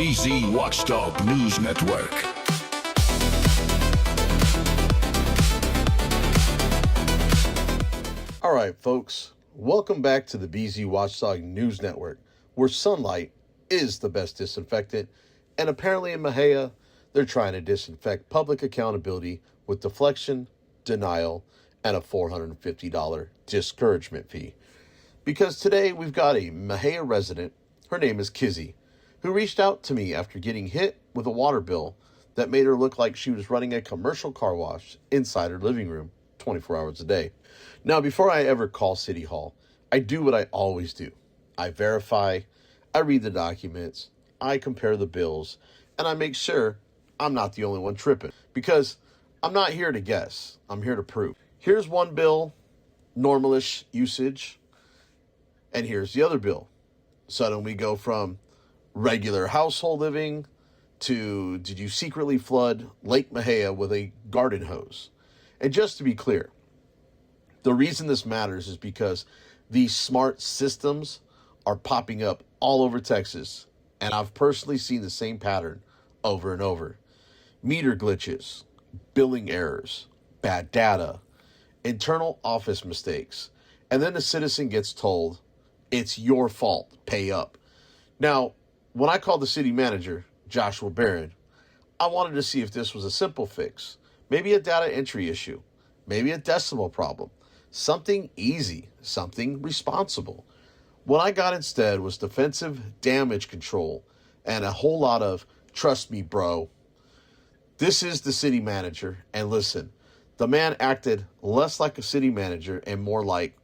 BZ Watchdog News Network. All right, folks, welcome back to the BZ Watchdog News Network, where sunlight is the best disinfectant, and apparently in Mexia, they're trying to disinfect public accountability with deflection, denial, and a $450 discouragement fee. Because today we've got a Mexia resident, her name is Kizzy, who reached out to me after getting hit with a water bill that made her look like she was running a commercial car wash inside her living room 24 hours a day. Now, before I ever call City Hall, I do what I always do. I verify, I read the documents, I compare the bills, and I make sure I'm not the only one tripping. Because I'm not here to guess, I'm here to prove. Here's one bill, normalish usage, and here's the other bill. Suddenly we go from regular household living to did you secretly flood Lake Mexia with a garden hose? And just to be clear, the reason this matters is because these smart systems are popping up all over Texas, and I've personally seen the same pattern over and over. Meter glitches, billing errors, bad data, internal office mistakes, and then the citizen gets told, it's your fault, pay up. Now, when I called the city manager, Joshua Barron, I wanted to see if this was a simple fix, maybe a data entry issue, maybe a decimal problem, something easy, something responsible. What I got instead was defensive damage control and a whole lot of, trust me, bro. This is the city manager, and listen, the man acted less like a city manager and more like,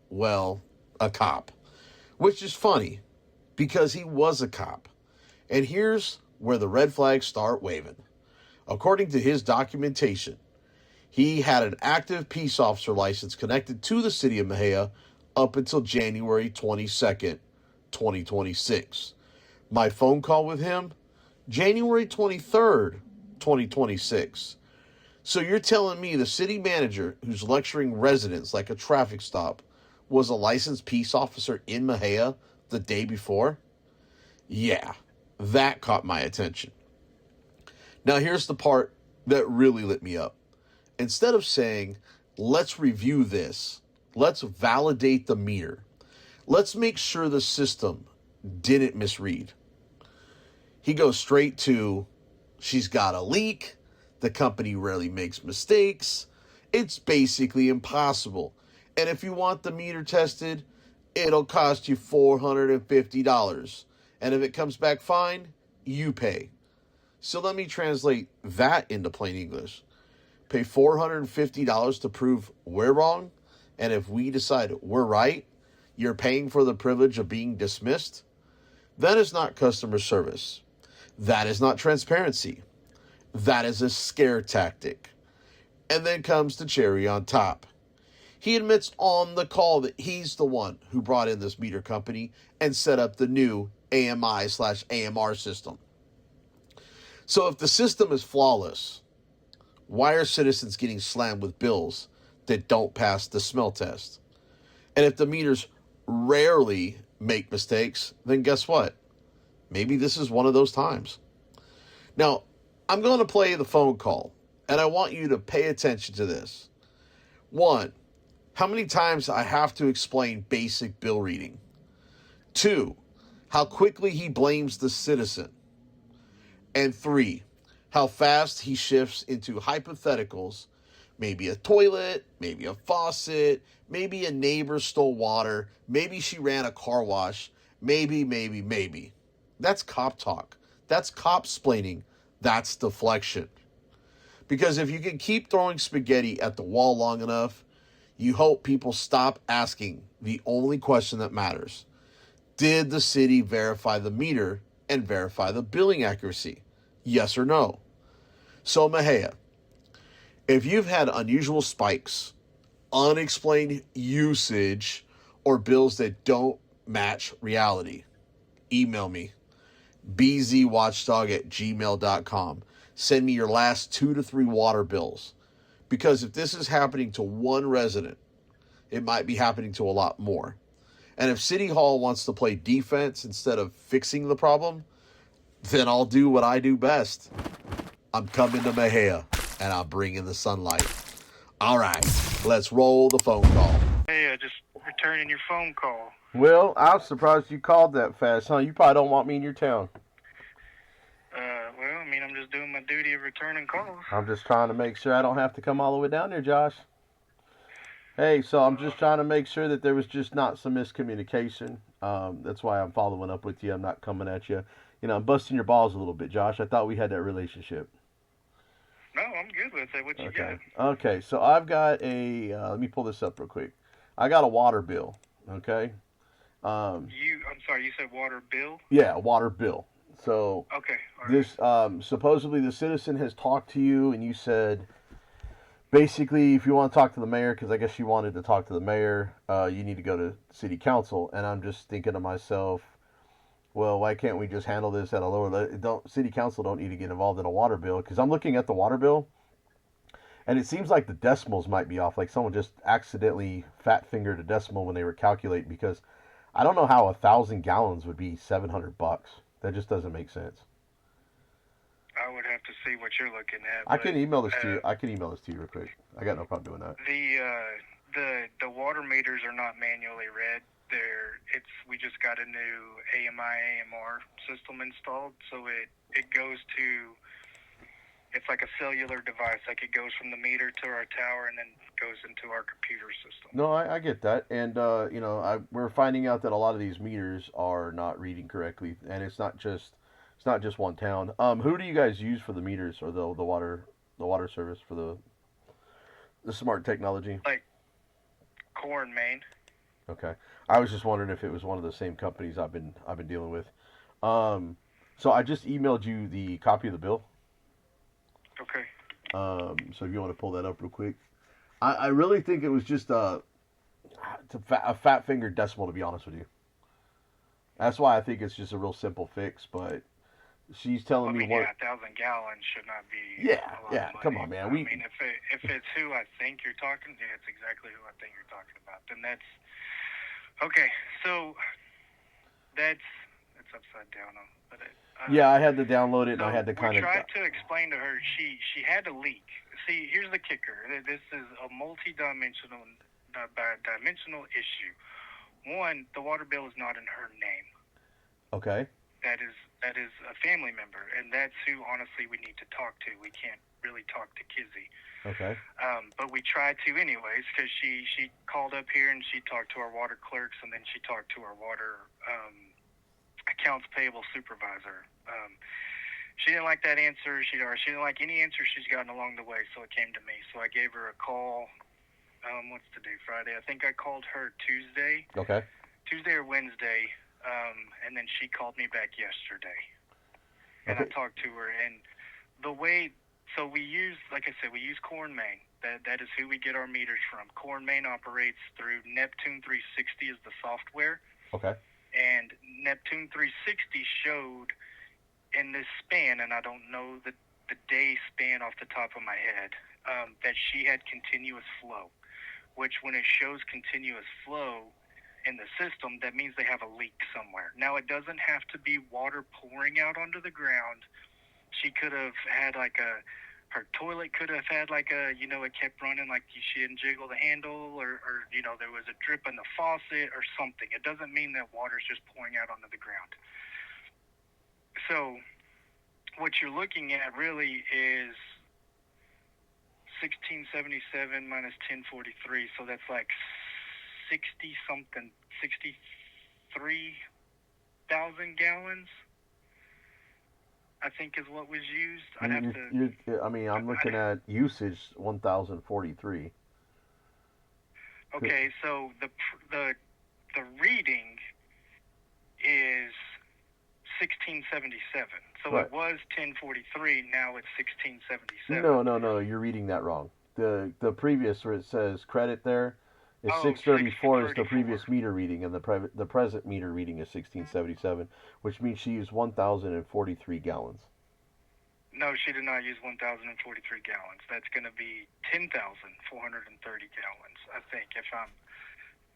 well, a cop. Which is funny, because he was a cop. And here's where the red flags start waving. According to his documentation, he had an active peace officer license connected to the City of Mexia up until January 22nd, 2026. My phone call with him, January 23rd, 2026. So you're telling me the city manager who's lecturing residents like a traffic stop was a licensed peace officer in Mexia the day before? Yeah, that caught my attention. Now here's the part that really lit me up. Instead of saying, let's review this, let's validate the meter, let's make sure the system didn't misread, he goes straight to, she's got a leak, the company rarely makes mistakes, it's basically impossible. And if you want the meter tested, it'll cost you $450. And if it comes back fine, you pay. So let me translate that into plain English. Pay $450 to prove we're wrong, and if we decide we're right, you're paying for the privilege of being dismissed? That is not customer service. That is not transparency. That is a scare tactic. And then comes the cherry on top. He admits on the call that he's the one who brought in this meter company and set up the new AMI/AMR system. So if the system is flawless, why are citizens getting slammed with bills that don't pass the smell test? And if the meters rarely make mistakes, then guess what? Maybe this is one of those times. Now, I'm going to play the phone call, and I want you to pay attention to this. 1, how many times I have to explain basic bill reading. 2, how quickly he blames the citizen. And 3, how fast he shifts into hypotheticals, maybe a toilet, maybe a faucet, maybe a neighbor stole water, maybe she ran a car wash, maybe. That's cop talk. That's cop-splaining. That's deflection. Because if you can keep throwing spaghetti at the wall long enough, you hope people stop asking the only question that matters. Did the city verify the meter and verify the billing accuracy? Yes or no? So Mexia, if you've had unusual spikes, unexplained usage, or bills that don't match reality, email me, BZWATCHDOG@gmail.com. Send me your last 2 to 3 water bills. Because if this is happening to one resident, it might be happening to a lot more. And if City Hall wants to play defense instead of fixing the problem, Then I'll do what I do best. I'm coming to Mexia, and I'm bringing the sunlight. All right, let's roll the phone call. Hey, just returning your phone call. Well, I was surprised you called that fast, huh? You probably don't want me in your town. Well, I mean, I'm just doing my duty of returning calls. I'm just trying to make sure I don't have to come all the way down there, Josh. Hey, so I'm just trying to make sure that there was just not some miscommunication. That's why I'm following up with you. I'm not coming at you. You know, I'm busting your balls a little bit, Josh. I thought we had that relationship. No, I'm good with it. What you got? Okay, so I've got a, let me pull this up real quick. I got a water bill, okay? I'm sorry, you said water bill? Yeah, water bill. So okay, all right. This supposedly the citizen has talked to you, and you said basically if you want to talk to the mayor, because I guess you wanted to talk to the mayor, you need to go to city council. And I'm just thinking to myself, well, why can't we just handle this at a lower level? City council don't need to get involved in a water bill, because I'm looking at the water bill, and it seems like the decimals might be off. Like someone just accidentally fat fingered a decimal when they were calculating, because I don't know how 1,000 gallons would be $700. That just doesn't make sense. I would have to see what you're looking at. I can email this to you. I can email this to you real quick. I got no problem doing that. The water meters are not manually read. We just got a new AMI AMR system installed, so it goes to, it's like a cellular device. Like it goes from the meter to our tower and then goes into our computer system. No, I get that, and you know, we're finding out that a lot of these meters are not reading correctly, and it's not just one town. Who do you guys use for the meters or the water service for the smart technology? Like Core and Main. Okay, I was just wondering if it was one of the same companies I've been dealing with. So I just emailed you the copy of the bill. Okay. So if you want to pull that up real quick. I really think it was just a fat fingered decimal, to be honest with you. That's why I think it's just a real simple fix, but she's telling me what... 1,000 gallons should not be Yeah, a lot yeah, of money. come on, man. I mean, if it's who I think you're talking to, it's exactly who I think you're talking about. Then that's... Okay, so that's upside down. But yeah, I had to download it, and I had to kind of... We tried to explain to her she had a leak. See, here's the kicker. This is a multi-dimensional issue. One, the water bill is not in her name. Okay. That is a family member, and that's who, honestly, we need to talk to. We can't really talk to Kizzy. Okay. But we tried to anyways, because she called up here and she talked to our water clerks, and then she talked to our water accounts payable supervisor. She didn't like that answer. She didn't like any answer she's gotten along the way, so it came to me. So I gave her a call. What's today? Friday. I think I called her Tuesday. Okay. Tuesday or Wednesday, and then she called me back yesterday. And Okay. I talked to her, and the way, so we use, like I said, we use Core and Main. That is who we get our meters from. Core and Main operates through Neptune 360 is the software. Okay. And Neptune 360 showed in this span, and I don't know the day span off the top of my head, that she had continuous flow, which when it shows continuous flow in the system, that means they have a leak somewhere. Now, it doesn't have to be water pouring out onto the ground. She could have had her toilet could have had it kept running, like she didn't jiggle the handle, or there was a drip in the faucet or something. It doesn't mean that water's just pouring out onto the ground. So what you're looking at really is 1677 minus 1043, so that's like 63,000 gallons, I think is what was used. I'd have to... I'm looking at usage 1,043. Okay, so the reading is 1677. So right. It was 1043, now it's 1677. No, you're reading that wrong. The previous, where it says credit there, is 634 is the previous meter reading, and the present meter reading is 1677, which means she used 1,043 gallons. No, she did not use 1,043 gallons. That's going to be 10,430 gallons, I think, if I'm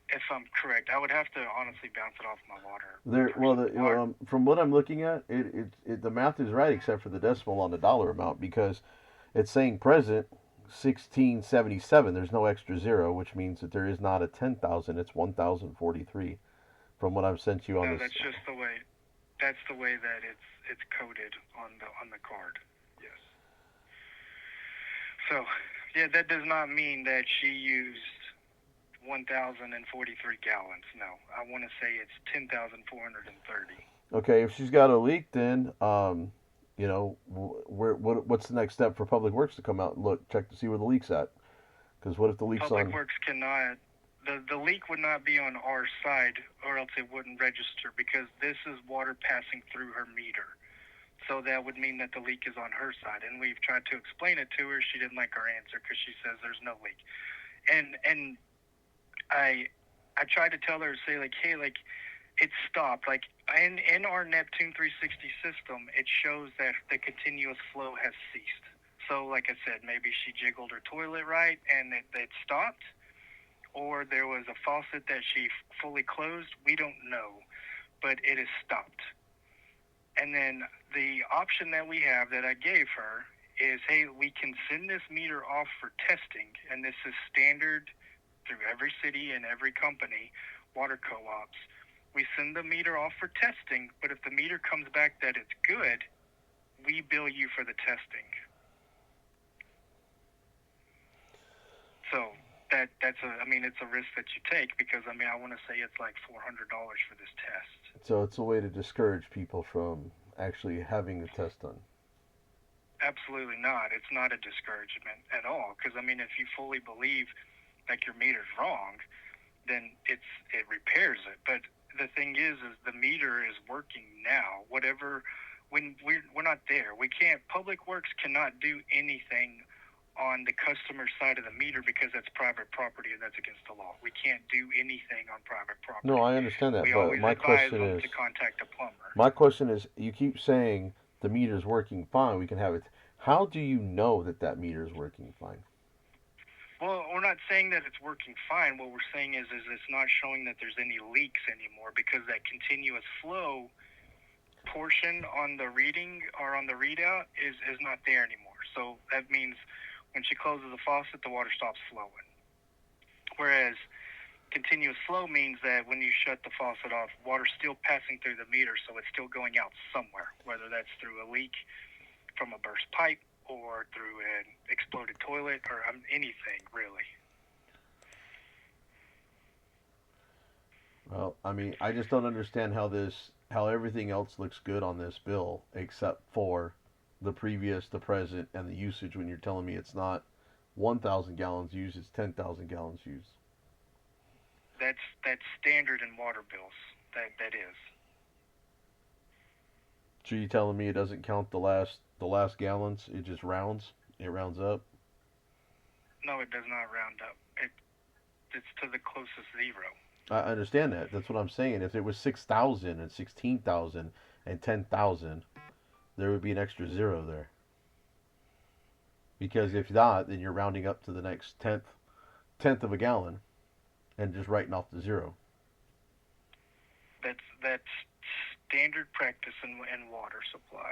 If I'm correct, I would have to honestly bounce it off my water. From what I'm looking at, the math is right except for the decimal on the dollar amount, because it's saying present 1677. There's no extra zero, which means that there is not a 10,000. It's 1,043. From what I've sent you on no, this. That's just the way. That's the way that it's coded on the card. Yes. So, yeah, that does not mean that she used 1,043 gallons. No, I want to say it's 10,430. Okay, if she's got a leak, then what's the next step for Public Works to come out and check to see where the leak's at? Because what if the leak's Public Works cannot. The leak would not be on our side, or else it wouldn't register, because this is water passing through her meter. So that would mean that the leak is on her side. And we've tried to explain it to her. She didn't like our answer because she says there's no leak. And I tried to tell her, say, like, hey, like, it stopped. Like, in our Neptune 360 system, it shows that the continuous flow has ceased. So, like I said, maybe she jiggled her toilet right and it stopped, or there was a faucet that she fully closed. We don't know, but it is stopped. And then the option that we have that I gave her is, hey, we can send this meter off for testing, and this is standard through every city and every company, water co-ops. We send the meter off for testing, but if the meter comes back that it's good, we bill you for the testing. So it's a risk that you take, because I want to say it's like $400 for this test. So it's a way to discourage people from actually having the test done. Absolutely not. It's not a discouragement at all, because if you fully believe like your meter's wrong, then it repairs it. But the thing is the meter is working now. When we're not there, we can't. Public Works cannot do anything on the customer side of the meter, because that's private property and that's against the law. We can't do anything on private property. No, I understand that, but my question is, to contact a plumber. My question is, you keep saying the meter's working fine, we can have it. How do you know that meter's working fine? Well, we're not saying that it's working fine. What we're saying is it's not showing that there's any leaks anymore, because that continuous flow portion on the reading or on the readout is not there anymore. So that means when she closes the faucet, the water stops flowing. Whereas continuous flow means that when you shut the faucet off, water's still passing through the meter, so it's still going out somewhere, whether that's through a leak from a burst pipe or through an exploded toilet or anything, really. Well, I just don't understand how everything else looks good on this bill except for the previous, the present, and the usage, when you're telling me it's not 1,000 gallons used, it's 10,000 gallons used. That's standard in water bills. That is. So you're telling me it doesn't count the last gallons? It just rounds? It rounds up? No, it does not round up. It's to the closest zero. I understand that. That's what I'm saying. If it was 6,000 and 16,000 and 10,000, there would be an extra zero there. Because if not, then you're rounding up to the next tenth of a gallon and just writing off the zero. That's standard practice in water supply.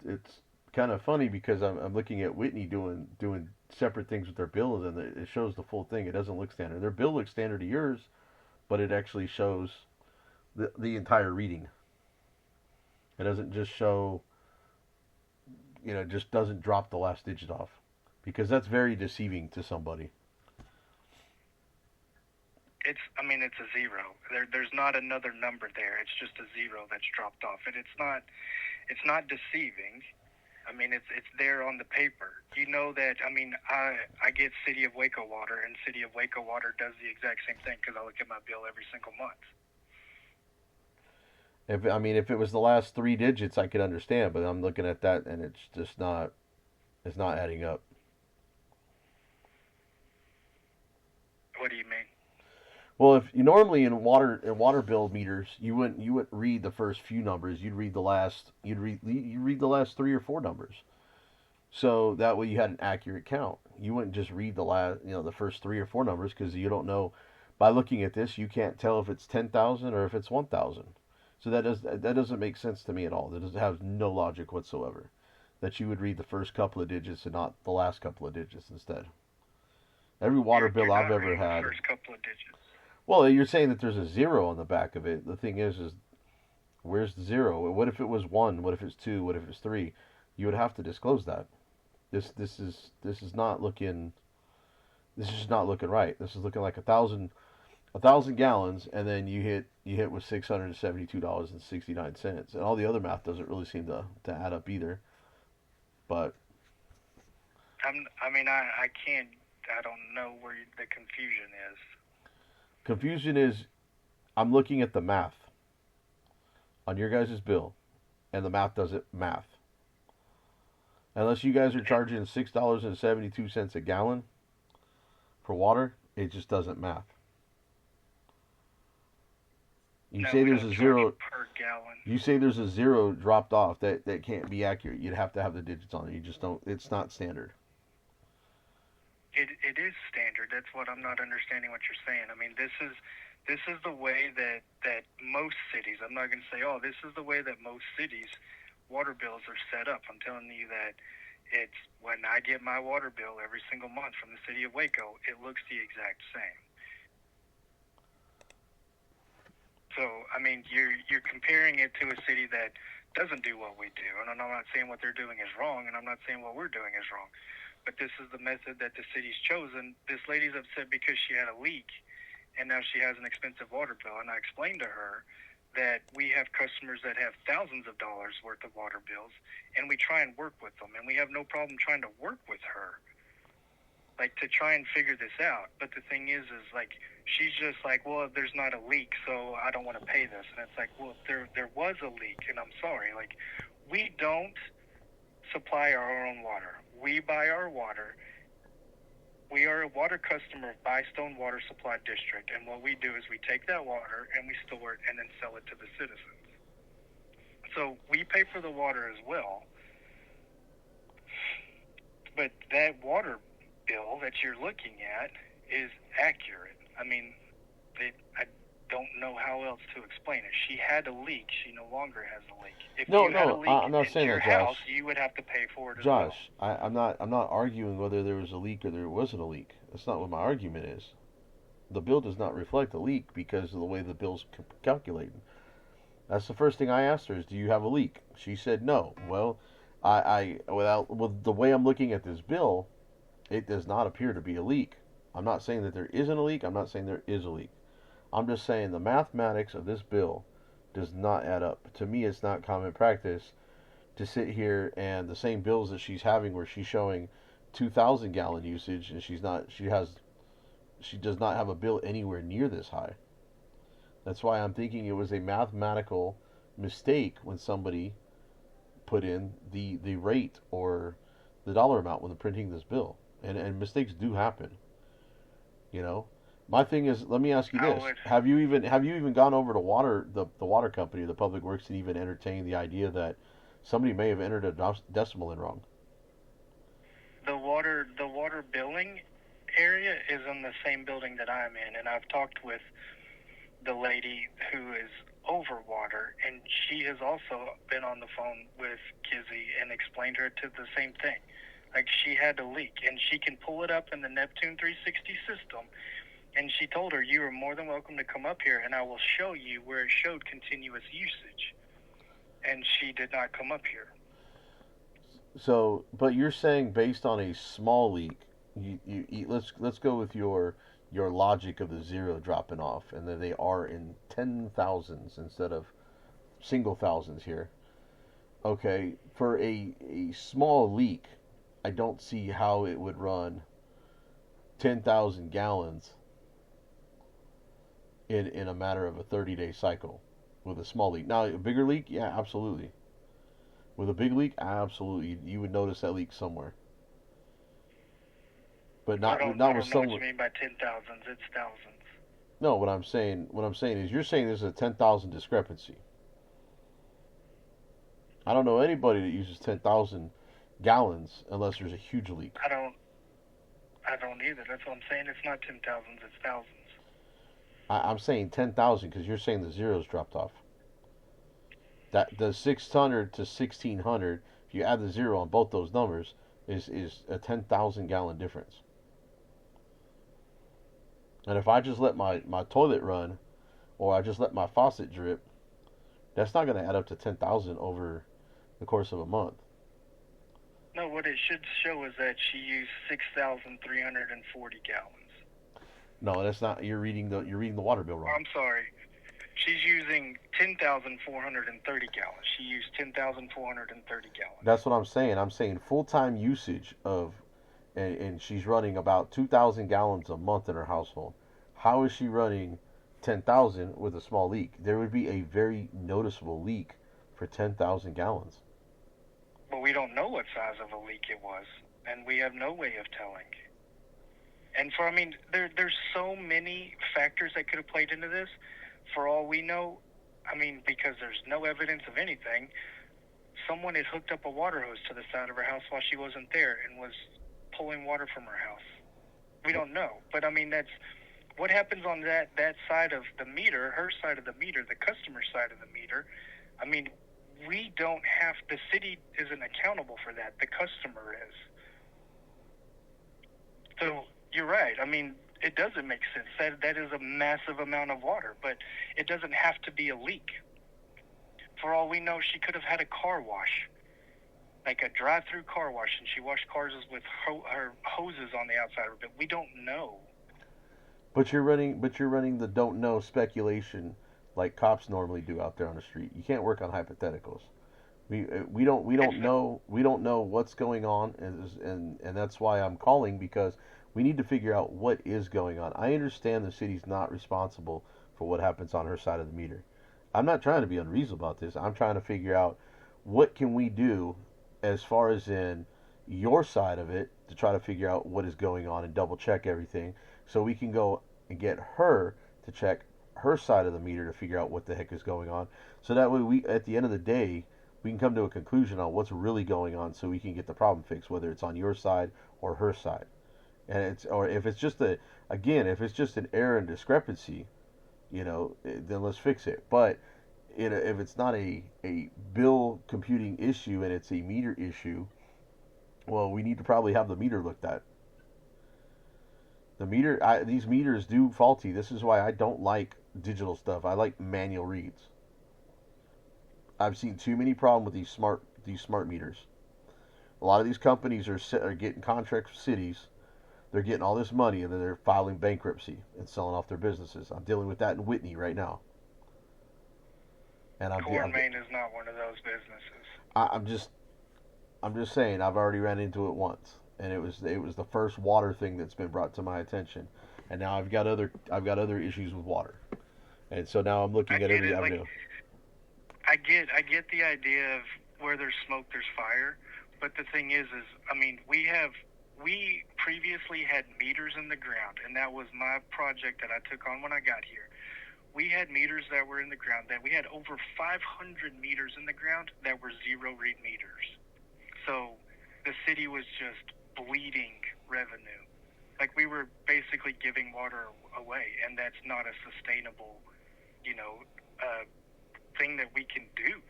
It's kind of funny, because I'm looking at Whitney doing separate things with their bills, and it shows the full thing. It doesn't look standard. Their bill looks standard to yours, but it actually shows the entire reading. It doesn't just show, just doesn't drop the last digit off, because that's very deceiving to somebody. It's a zero. There's not another number there. It's just a zero that's dropped off, and it's not deceiving. It's there on the paper. You know that. I get City of Waco water, and City of Waco water does the exact same thing, because I look at my bill every single month. If it was the last three digits, I could understand, but I'm looking at that and it's just not adding up. What do you mean? Well, if you normally in water bill meters, you wouldn't read the first few numbers. You'd read the last three or four numbers. So that way you had an accurate count. You wouldn't just read the first 3 or 4 numbers, because you don't know. By looking at this, you can't tell if it's 10,000 or if it's 1,000. So that doesn't make sense to me at all. That doesn't have no logic whatsoever. That you would read the first couple of digits and not the last couple of digits instead. Every water bill I've ever had. The first couple of digits. Well, you're saying that there's a 0 on the back of it. The thing is where's the 0? What if it was 1? What if it's 2? What if it's 3? You would have to disclose that. This is not looking. This is not looking right. This is looking like 1,000 gallons, and then you hit with $672.69, and all the other math doesn't really seem to add up either. But I can't. I don't know where the confusion is. Confusion is, I'm looking at the math on your guys' bill, and the math doesn't math. Unless you guys are charging $6.72 a gallon for water, it just doesn't math. You say there's a 0 per gallon. You say there's a 0 dropped off. That can't be accurate. You'd have to have the digits on it. You just don't. It's not standard. It is standard. That's what I'm not understanding what you're saying. I mean, this is the way that most cities. I'm not going to say, oh, this is the way that most cities' water bills are set up. I'm telling you that it's when I get my water bill every single month from the city of Waco, it looks the exact same. So, I mean, you're comparing it to a city that doesn't do what we do. And I'm not saying what they're doing is wrong, and I'm not saying what we're doing is wrong. But this is the method that the city's chosen. This lady's upset because she had a leak, and now she has an expensive water bill. And I explained to her that we have customers that have thousands of dollars worth of water bills, and we try and work with them. And we have no problem trying to work with her, like, to try and figure this out. But the thing is like, she's just like, well, there's not a leak, so I don't want to pay this. And it's like, well, there was a leak, and I'm sorry. Like, we don't supply our own water. We buy our water. We are a water customer of Bystone Water Supply District, and what we do is we take that water and we store it and then sell it to the citizens. So we pay for the water as well. But that water bill that you're looking at is accurate. I mean, I don't know how else to explain it. She had a leak. She no longer has a leak. If you had a leak I'm not saying your that, Josh. house, you would have to pay for it as Josh, well. I'm not arguing whether there was a leak or there wasn't a leak. That's not what my argument is. The bill does not reflect a leak because of the way the bill's calculated. That's the first thing I asked her is, do you have a leak? She said no. Well, with the way I'm looking at this bill, it does not appear to be a leak. I'm not saying that there isn't a leak. I'm not saying there is a leak. I'm just saying the mathematics of this bill does not add up. To me, it's not common practice to sit here and the same bills that she's having where she's showing 2,000 gallon usage and she does not have a bill anywhere near this high. That's why I'm thinking it was a mathematical mistake when somebody put in the rate or the dollar amount when they're printing this bill. And mistakes do happen. You know? My thing is, let me ask you this: Have you even gone over to the water company, the Public Works, and even entertained the idea that somebody may have entered a decimal in wrong? The water billing area is in the same building that I'm in, and I've talked with the lady who is over water, and she has also been on the phone with Kizzy and explained her to the same thing. Like, she had a leak, and she can pull it up in the Neptune 360 system. And she told her, you are more than welcome to come up here, and I will show you where it showed continuous usage. And she did not come up here. So, but you're saying based on a small leak, let's go with your logic of the 0 dropping off, and that they are in 10,000s instead of single thousands here. Okay, for a small leak, I don't see how it would run 10,000 gallons in a matter of a 30-day cycle with a small leak. Now, a bigger leak, yeah, absolutely. With a big leak, absolutely, you would notice that leak somewhere. But not with someone. I don't know what you mean by 10,000s. It's thousands. No, what I'm saying is, you're saying there's a 10,000 discrepancy. I don't know anybody that uses 10,000 gallons unless there's a huge leak. I don't either. That's what I'm saying. It's not 10,000s, it's thousands. I'm saying 10,000 because you're saying the zeros dropped off. That the 600 to 1600, if you add the zero on both those numbers, is a 10,000 gallon difference. And if I just let my toilet run, or I just let my faucet drip, that's not going to add up to 10,000 over the course of a month. No, what it should show is that she used 6,340 gallons. No, that's not. You're reading the water bill wrong. I'm sorry. She's using 10,430 gallons. She used 10,430 gallons. That's what I'm saying. I'm saying full-time usage of, and she's running about 2,000 gallons a month in her household. How is she running 10,000 with a small leak? There would be a very noticeable leak for 10,000 gallons. But we don't know what size of a leak it was, and we have no way of telling. And there's so many factors that could have played into this. For all we know, because there's no evidence of anything, someone had hooked up a water hose to the side of her house while she wasn't there and was pulling water from her house. We don't know. But, that's what happens on that side of the meter, her side of the meter, the customer side of the meter. We don't have, the city isn't accountable for that. The customer is. So you're right. It doesn't make sense. That is a massive amount of water, but it doesn't have to be a leak. For all we know, she could have had a car wash, like a drive-through car wash, and she washed cars with her hoses on the outside of it. We don't know. But you're running the don't know speculation like cops normally do out there on the street. You can't work on hypotheticals. We don't know what's going on, and that's why I'm calling, because we need to figure out what is going on. I understand the city's not responsible for what happens on her side of the meter. I'm not trying to be unreasonable about this. I'm trying to figure out what can we do as far as in your side of it to try to figure out what is going on and double check everything, so we can go and get her to check her side of the meter to figure out what the heck is going on. So that way we, at the end of the day, we can come to a conclusion on what's really going on, so we can get the problem fixed, whether it's on your side or her side. And if it's just an error and discrepancy, then let's fix it. But if it's not a bill computing issue and it's a meter issue, well, we need to probably have the meter looked at. These meters do faulty. This is why I don't like digital stuff. I like manual reads. I've seen too many problems with these smart meters. A lot of these companies are getting contracts with cities. They're getting all this money, and then they're filing bankruptcy and selling off their businesses. I'm dealing with that in Whitney right now. And Maine is not one of those businesses. I'm just saying, I've already ran into it once, and it was the first water thing that's been brought to my attention, and now I've got other issues with water, and so now I'm looking at every avenue. I get the idea of where there's smoke, there's fire, but the thing is we previously had meters in the ground, and that was my project that I took on when I got here. We had meters that were in the ground, that we had over 500 meters in the ground that were zero read meters. So the city was just bleeding revenue. Like, we were basically giving water away, and that's not a sustainable, thing that we can do.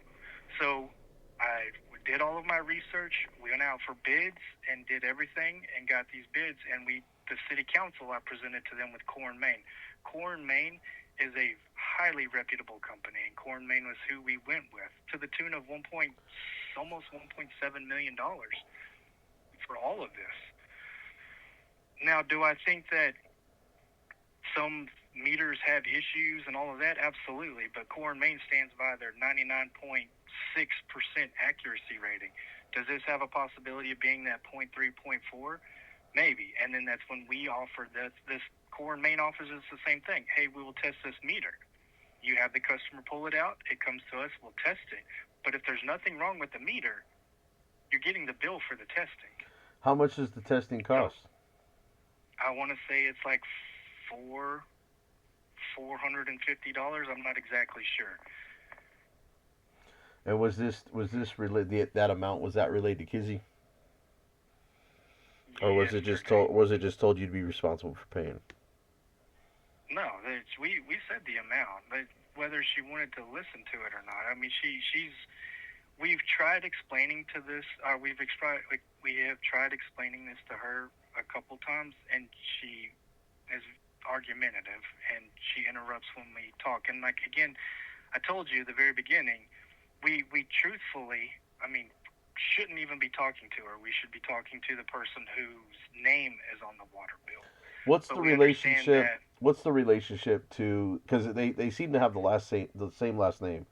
So I did all of my research. We went out for bids and did everything and got these bids. And the city council, I presented to them with Core & Main. Core & Main is a highly reputable company, and Core & Main was who we went with, to the tune of almost $1.7 million for all of this. Now, do I think that some meters have issues and all of that? Absolutely. But Core & Main stands by their 99.6% accuracy rating. Does this have a possibility of being that 0.3, 0.4? Maybe. And then that's when we offer this Core & Main offers us the same thing. Hey, we will test this meter. You have the customer pull it out. It comes to us. We'll test it. But if there's nothing wrong with the meter, you're getting the bill for the testing. How much does the testing cost? I want to say it's like $450. I'm not exactly sure. And was this related, that amount, was that related to Kizzy? Or was it just told? Was it just told you'd be responsible for paying? No, we said the amount, but whether she wanted to listen to it or not. I mean, we've tried explaining to this. We have tried explaining this to her a couple times, and she is argumentative, and she interrupts when we talk. And like again, I told you at the very beginning, we truthfully, I mean, shouldn't even be talking to her. We should be talking to the person whose name is on the water bill. What's the relationship? What's the relationship to? Because they seem to have the same last name.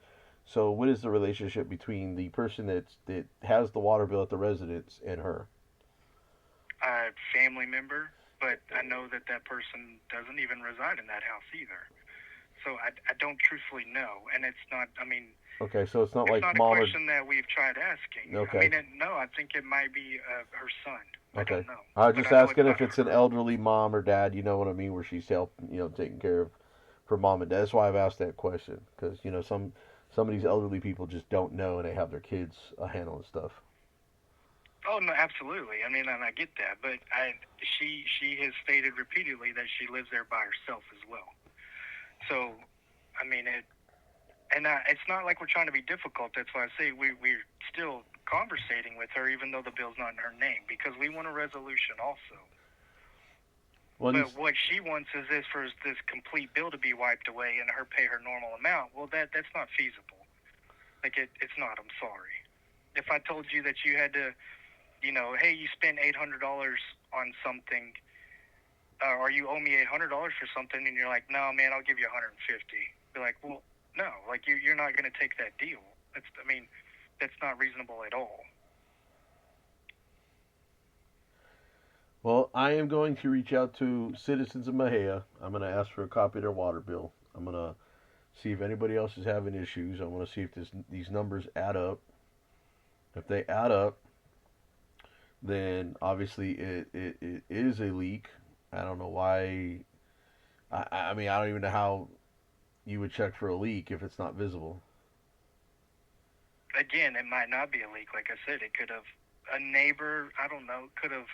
So what is the relationship between the person that has the water bill at the residence and her? A family member, but I know that person doesn't even reside in that house either. So I don't truthfully know, and it's not. I mean. Okay, so it's not like not mom a question that we've tried asking. Okay. I mean, no, I think it might be her son. Okay. I don't know. I was just asking if it's an elderly mom or dad, you know what I mean, where she's taking care of her mom and dad. That's why I've asked that question, because, some of these elderly people just don't know, and they have their kids handling stuff. Oh, no, absolutely. I mean, and I get that, but she has stated repeatedly that she lives there by herself as well. So, I mean, it's not like we're trying to be difficult. That's why I say we're still conversating with her, even though the bill's not in her name, because we want a resolution also. Well, but what she wants is this complete bill to be wiped away and her pay her normal amount. Well, that's not feasible. Like, it's not. I'm sorry. If I told you that you had to, hey, you spent $800 on something, or you owe me $800 for something, and you're like, no, man, I'll give you $150. Be like, well, no, like you're not going to take that deal. That's not reasonable at all. Well, I am going to reach out to citizens of Mexia. I'm going to ask for a copy of their water bill. I'm going to see if anybody else is having issues. I want to see if these numbers add up. If they add up, then obviously it is a leak. I don't know why. I mean, I don't even know how you would check for a leak if it's not visible. Again, it might not be a leak. Like I said, it could have a neighbor, I don't know, could have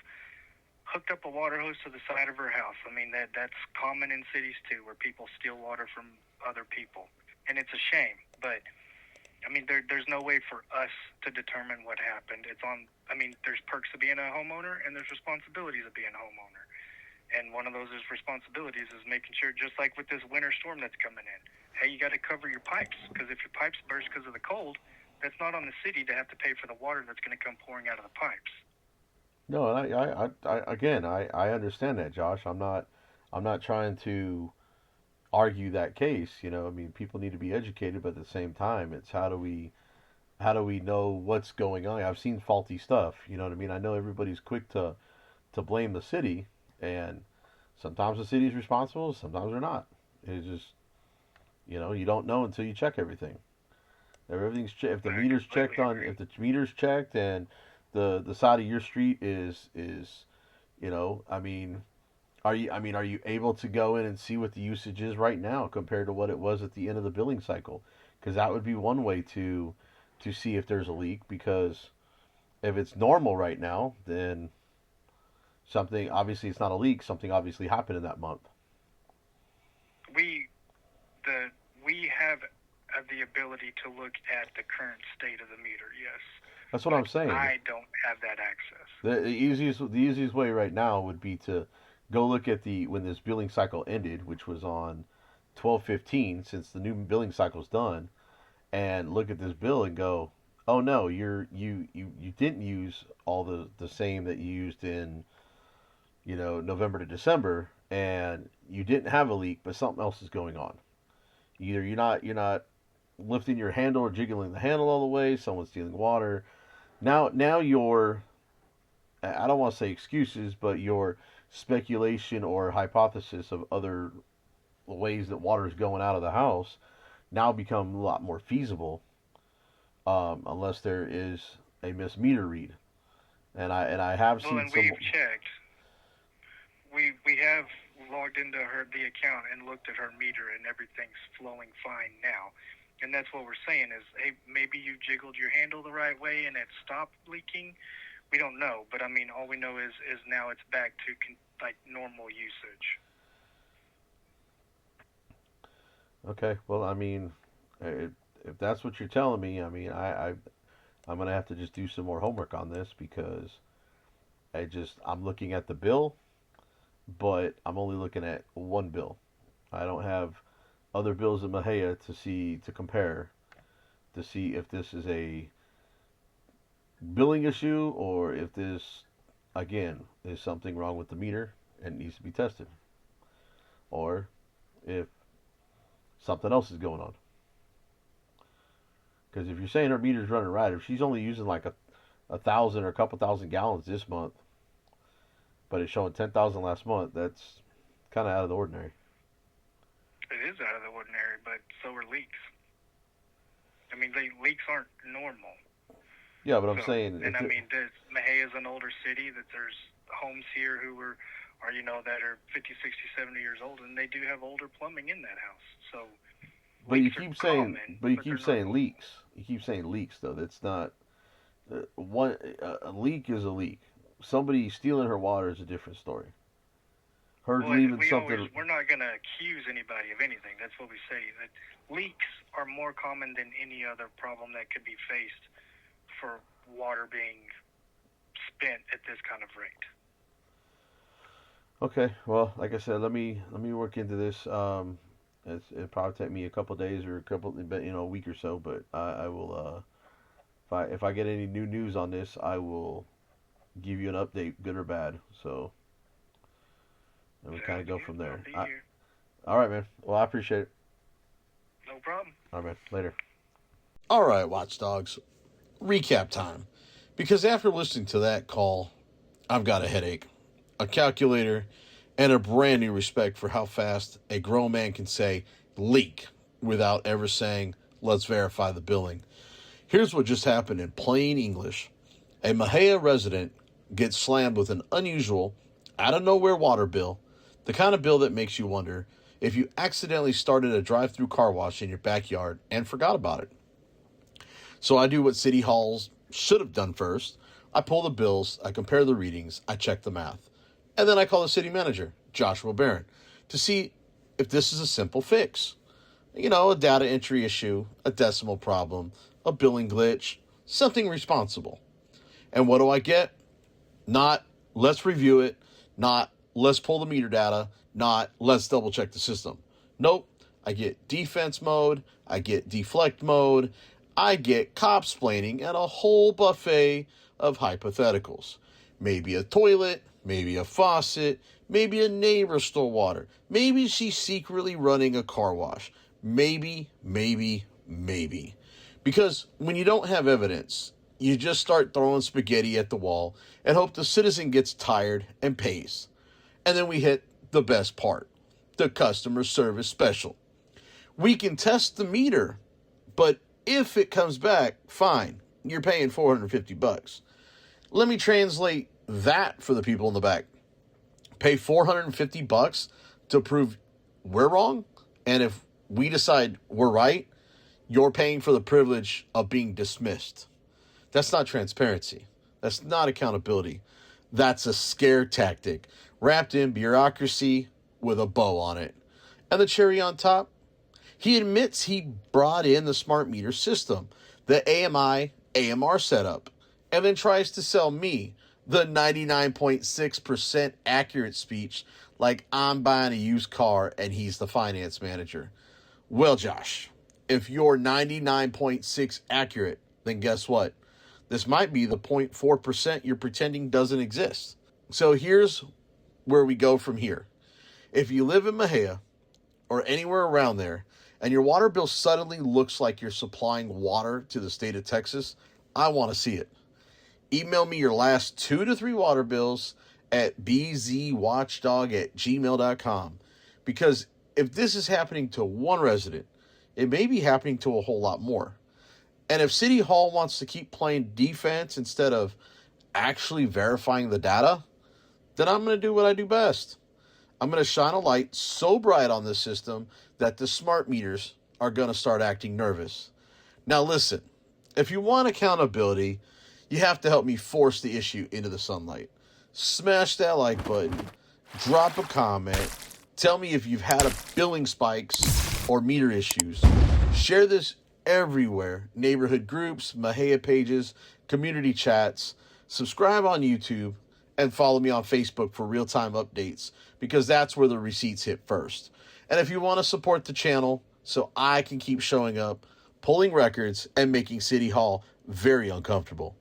hooked up a water hose to the side of her house. I mean, that's common in cities too, where people steal water from other people. And it's a shame, but I mean, there's no way for us to determine what happened. There's perks of being a homeowner and there's responsibilities of being a homeowner. And one of those responsibilities is making sure, just like with this winter storm that's coming in, hey, you got to cover your pipes, because if your pipes burst because of the cold, that's not on the city to have to pay for the water that's going to come pouring out of the pipes. No, and I understand that, Josh. I'm not trying to argue that case. I mean, people need to be educated, but at the same time, it's how do we know what's going on? I've seen faulty stuff. You know what I mean? I know everybody's quick to blame the city. And sometimes the city's responsible, sometimes they're not. It's just, you don't know until you check everything. If the meter's checked and the side of your street is I mean, are you able to go in and see what the usage is right now compared to what it was at the end of the billing cycle? Because that would be one way to see if there's a leak. Because if it's normal right now, then something, obviously it's not a leak, something obviously happened in that month. We have the ability to look at the current state of the meter, yes. That's what I'm saying. I don't have that access. The easiest way right now would be to go look at when this billing cycle ended, which was on 12/15, since the new billing cycle's done, and look at this bill and go, oh no, you didn't use all the same that you used in November to December, and you didn't have a leak, but something else is going on. Either you're not lifting your handle or jiggling the handle all the way, someone's stealing water. Now your, I don't want to say excuses, but your speculation or hypothesis of other ways that water is going out of the house now become a lot more feasible, unless there is a missed meter read. And I have seen some. We've checked. We have logged into the account and looked at her meter, and everything's flowing fine now. And that's what we're saying is, hey, maybe you jiggled your handle the right way and it stopped leaking. We don't know, but I mean, all we know is now it's back to like normal usage. Okay, well, I mean, if that's what you're telling me, I mean, I'm gonna have to just do some more homework on this because I'm looking at the bill, but I'm only looking at one bill. I don't have other bills in Mexia to compare to see if this is a billing issue or if this, again, is something wrong with the meter and needs to be tested, or if something else is going on. Because if you're saying her meter's running right, if she's only using like a 1,000 or a couple thousand gallons this month, but it's showing 10,000 last month, that's kind of out of the ordinary. It is out of the ordinary, but so are leaks. I mean, leaks aren't normal. Yeah, but I'm saying... And I mean, Mexia is an older city, that there's homes here who are that are 50, 60, 70 years old, and they do have older plumbing in that house. So, but you keep saying, leaks. You keep saying leaks, though. That's not a leak is a leak. Somebody stealing her water is a different story. We're not going to accuse anybody of anything. That's what we say. That leaks are more common than any other problem that could be faced for water being spent at this kind of rate. Okay, well, like I said, let me work into this. It'll probably take me a couple days or a week or so, but I will. If I get any new news on this, I will give you an update, good or bad. So, and we kind of go from there. All right, man. Well, I appreciate it. No problem. All right, man. Later. All right, Watchdogs. Recap time. Because after listening to that call, I've got a headache, a calculator, and a brand new respect for how fast a grown man can say leak without ever saying, let's verify the billing. Here's what just happened in plain English. A Mexia resident gets slammed with an unusual, out-of-nowhere water bill, the kind of bill that makes you wonder if you accidentally started a drive-through car wash in your backyard and forgot about it. So I do what City Halls should have done first. I pull the bills, I compare the readings, I check the math. And then I call the City Manager, Joshua Barron, to see if this is a simple fix. A data entry issue, a decimal problem, a billing glitch, something responsible. And what do I get? Not, let's review it, not, let's pull the meter data, not, let's double check the system. Nope, I get defense mode, I get deflect mode, I get cop-splaining, and a whole buffet of hypotheticals. Maybe a toilet, maybe a faucet, maybe a neighbor stole water, maybe she's secretly running a car wash. Maybe. Because when you don't have evidence, you just start throwing spaghetti at the wall and hope the citizen gets tired and pays. And then we hit the best part, the customer service special. We can test the meter, but if it comes back, fine, you're paying $450. Let me translate that for the people in the back. Pay $450 to prove we're wrong, and if we decide we're right, you're paying for the privilege of being dismissed. That's not transparency. That's not accountability. That's a scare tactic wrapped in bureaucracy with a bow on it. And the cherry on top, he admits he brought in the smart meter system, the AMR setup, and then tries to sell me the 99.6% accurate speech like I'm buying a used car and he's the finance manager. Well, Josh, if you're 99.6 accurate, then guess what? This might be the 0.4% you're pretending doesn't exist. So here's where we go from here. If you live in Mexia or anywhere around there, and your water bill suddenly looks like you're supplying water to the state of Texas, I want to see it. Email me your last 2 to 3 water bills at BZWatchdog@gmail.com. Because if this is happening to one resident, it may be happening to a whole lot more. And if City Hall wants to keep playing defense instead of actually verifying the data, then I'm going to do what I do best. I'm going to shine a light so bright on this system that the smart meters are going to start acting nervous. Now listen, if you want accountability, you you have to help me force the issue into the sunlight. Smash that like button, drop a comment, tell me if you've had a billing spikes or meter issues. Share this everywhere, neighborhood groups, Mexia pages, community chats. Subscribe on YouTube and follow me on Facebook for real-time updates, because that's where the receipts hit first. And if you want to support the channel so I can keep showing up, pulling records, and making City Hall very uncomfortable,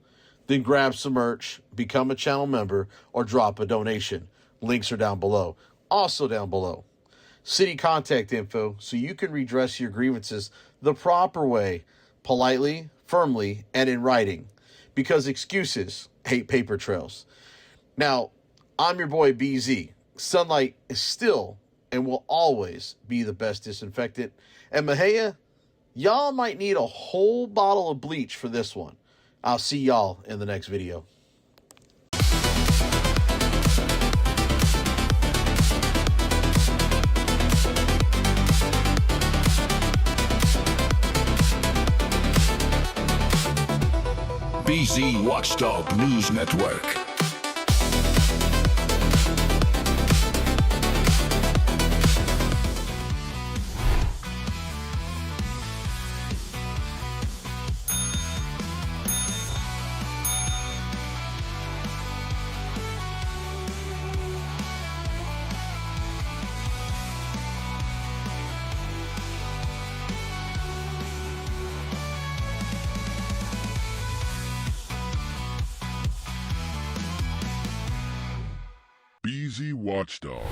then grab some merch, become a channel member, or drop a donation. Links are down below. Also down below, city contact info so you can redress your grievances the proper way, politely, firmly, and in writing, because excuses hate paper trails. Now, I'm your boy BZ. Sunlight is still and will always be the best disinfectant. And Mexia, y'all might need a whole bottle of bleach for this one. I'll see y'all in the next video. BZ Watchdog News Network. BZ Watchdog.